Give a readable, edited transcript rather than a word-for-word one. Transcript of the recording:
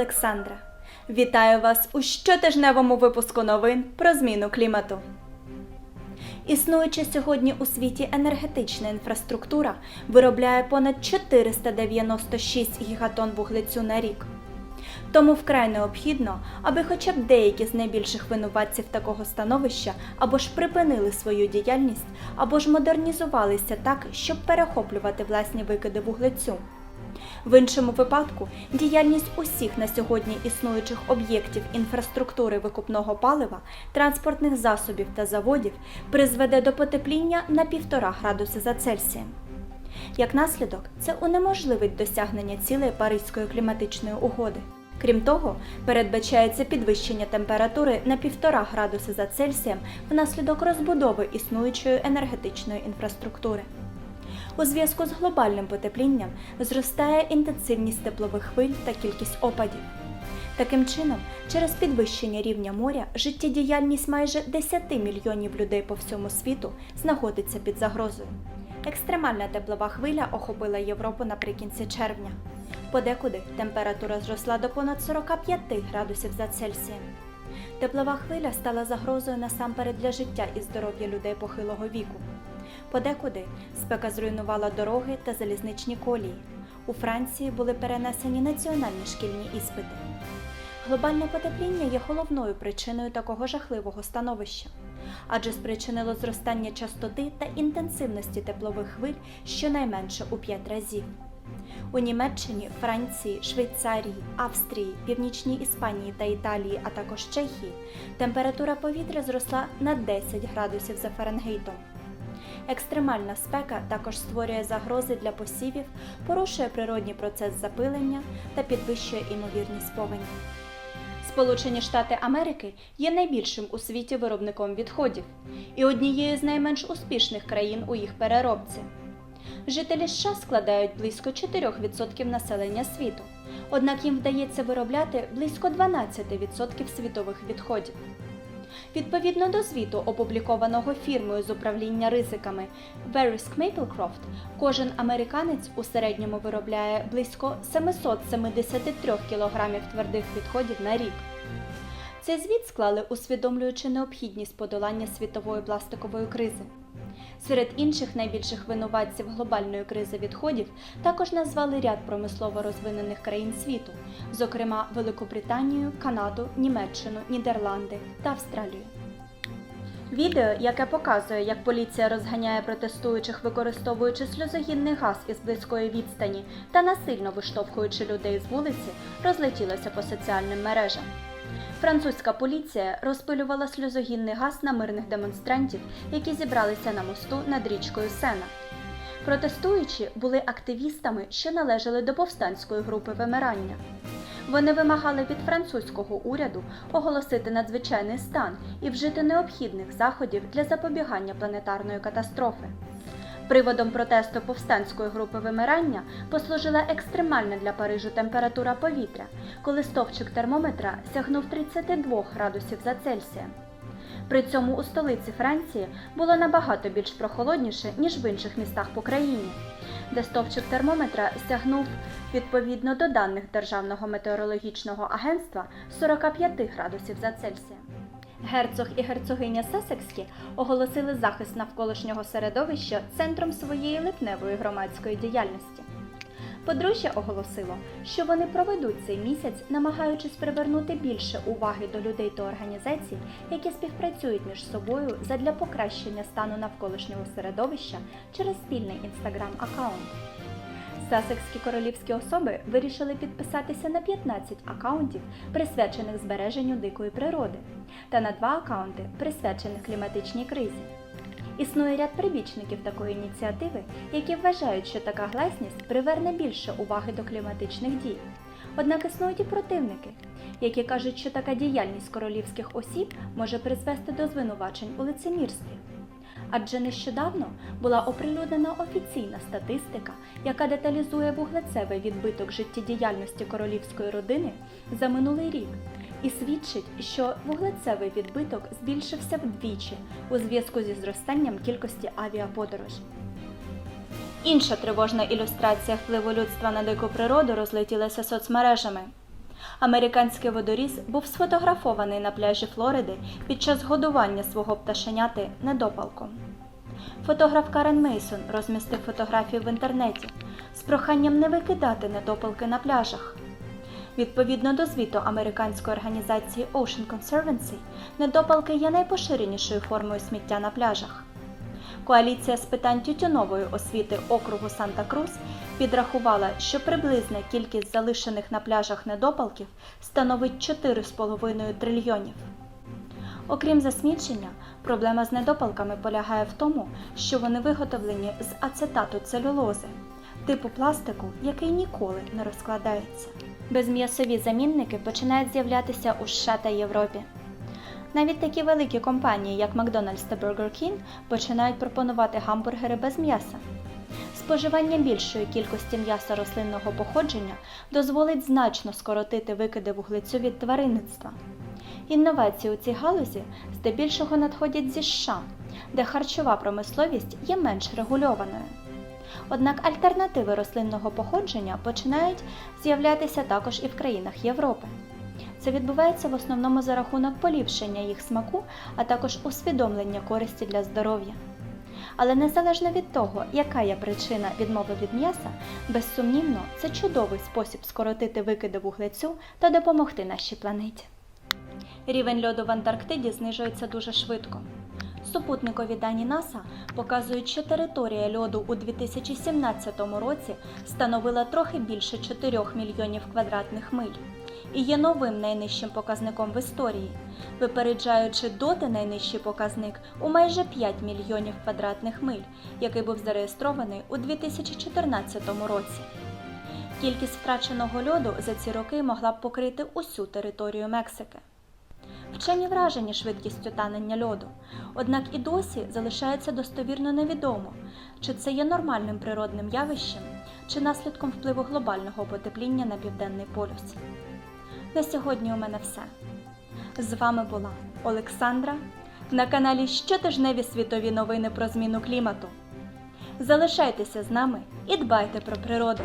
Олександра. Вітаю вас у щотижневому випуску новин про зміну клімату. Існуюча сьогодні у світі енергетична інфраструктура виробляє понад 496 гігатон вуглецю на рік. Тому вкрай необхідно, аби хоча б деякі з найбільших винуватців такого становища або ж припинили свою діяльність, або ж модернізувалися так, щоб перехоплювати власні викиди вуглецю. В іншому випадку, діяльність усіх на сьогодні існуючих об'єктів інфраструктури викопного палива, транспортних засобів та заводів призведе до потепління на 1,5 градуси за Цельсієм. Як наслідок, це унеможливить досягнення цілей Паризької кліматичної угоди. Крім того, передбачається підвищення температури на 1,5 градуси за Цельсієм внаслідок розбудови існуючої енергетичної інфраструктури. У зв'язку з глобальним потеплінням зростає інтенсивність теплових хвиль та кількість опадів. Таким чином, через підвищення рівня моря життєдіяльність майже 10 мільйонів людей по всьому світу знаходиться під загрозою. Екстремальна теплова хвиля охопила Європу наприкінці червня. Подекуди температура зросла до понад 45 градусів за Цельсієм. Теплова хвиля стала загрозою насамперед для життя і здоров'я людей похилого віку. Подекуди спека зруйнувала дороги та залізничні колії. У Франції були перенесені національні шкільні іспити. Глобальне потепління є головною причиною такого жахливого становища, адже спричинило зростання частоти та інтенсивності теплових хвиль щонайменше у 5 разів. У Німеччині, Франції, Швейцарії, Австрії, Північній Іспанії та Італії, а також Чехії температура повітря зросла на 10 градусів за Фаренгейтом. Екстремальна спека також створює загрози для посівів, порушує природній процес запилення та підвищує імовірність повені. Сполучені Штати Америки є найбільшим у світі виробником відходів і однією з найменш успішних країн у їх переробці. Жителі США складають близько 4% населення світу, однак їм вдається виробляти близько 12% світових відходів. Відповідно до звіту, опублікованого фірмою з управління ризиками Verisk Maplecroft, кожен американець у середньому виробляє близько 773 кг твердих відходів на рік. Цей звіт склали, усвідомлюючи необхідність подолання світової пластикової кризи. Серед інших найбільших винуватців глобальної кризи відходів також назвали ряд промислово розвинених країн світу, зокрема Великобританію, Канаду, Німеччину, Нідерланди та Австралію. Відео, яке показує, як поліція розганяє протестуючих, використовуючи сльозогінний газ із близької відстані та насильно виштовхуючи людей з вулиці, розлетілося по соціальним мережам. Французька поліція розпилювала сльозогінний газ на мирних демонстрантів, які зібралися на мосту над річкою Сена. Протестуючі були активістами, що належали до повстанської групи вимирання. Вони вимагали від французького уряду оголосити надзвичайний стан і вжити необхідних заходів для запобігання планетарної катастрофи. Приводом протесту повстанської групи вимирання послужила екстремальна для Парижу температура повітря, коли стовпчик термометра сягнув 32 градусів за Цельсієм. При цьому у столиці Франції було набагато більш прохолодніше, ніж в інших містах по країні, де стовпчик термометра сягнув, відповідно до даних Державного метеорологічного агентства, 45 градусів за Цельсієм. Герцог і герцогиня Сассекські оголосили захист навколишнього середовища центром своєї липневої громадської діяльності. Подружжя оголосило, що вони проведуть цей місяць, намагаючись привернути більше уваги до людей та організацій, які співпрацюють між собою задля покращення стану навколишнього середовища через спільний інстаграм-аккаунт. Сассекські королівські особи вирішили підписатися на 15 акаунтів, присвячених збереженню дикої природи, та на 2 акаунти, присвячених кліматичній кризі. Існує ряд прибічників такої ініціативи, які вважають, що така гласність приверне більше уваги до кліматичних дій. Однак існують і противники, які кажуть, що така діяльність королівських осіб може призвести до звинувачень у лицемірстві. Адже нещодавно була оприлюднена офіційна статистика, яка деталізує вуглецевий відбиток життєдіяльності королівської родини за минулий рік і свідчить, що вуглецевий відбиток збільшився вдвічі у зв'язку зі зростанням кількості авіаподорожей. Інша тривожна ілюстрація впливу людства на дику природу розлетілася соцмережами. Американський водоріз був сфотографований на пляжі Флориди під час годування свого пташеняти недопалком. Фотограф Карен Мейсон розмістив фотографію в інтернеті з проханням не викидати недопалки на пляжах. Відповідно до звіту американської організації Ocean Conservancy, недопалки є найпоширенішою формою сміття на пляжах. Коаліція з питань тютюнової освіти округу Санта-Крус підрахувала, що приблизна кількість залишених на пляжах недопалків становить 4,5 трильйонів. Окрім засмічення, проблема з недопалками полягає в тому, що вони виготовлені з ацетату целюлози, типу пластику, який ніколи не розкладається. Безм'ясові замінники починають з'являтися у США та Європі. Навіть такі великі компанії, як Макдональдс та Burger King, починають пропонувати гамбургери без м'яса. Споживання більшої кількості м'яса рослинного походження дозволить значно скоротити викиди вуглецю від тваринництва. Інновації у цій галузі здебільшого надходять зі США, де харчова промисловість є менш регульованою. Однак альтернативи рослинного походження починають з'являтися також і в країнах Європи. Це відбувається в основному за рахунок поліпшення їх смаку, а також усвідомлення користі для здоров'я. Але незалежно від того, яка є причина відмови від м'яса, безсумнівно, це чудовий спосіб скоротити викиди вуглецю та допомогти нашій планеті. Рівень льоду в Антарктиді знижується дуже швидко. Супутникові дані НАСА показують, що територія льоду у 2017 році становила трохи більше 4 мільйонів квадратних миль і є новим найнижчим показником в історії, випереджаючи доти найнижчий показник у майже 5 мільйонів квадратних миль, який був зареєстрований у 2014 році. Кількість втраченого льоду за ці роки могла б покрити усю територію Мексики. Вчені вражені швидкістю танення льоду, однак і досі залишається достовірно невідомо, чи це є нормальним природним явищем, чи наслідком впливу глобального потепління на Південний полюс. На сьогодні у мене все. З вами була Олександра на каналі «Щотижневі світові новини про зміну клімату». Залишайтеся з нами і дбайте про природу.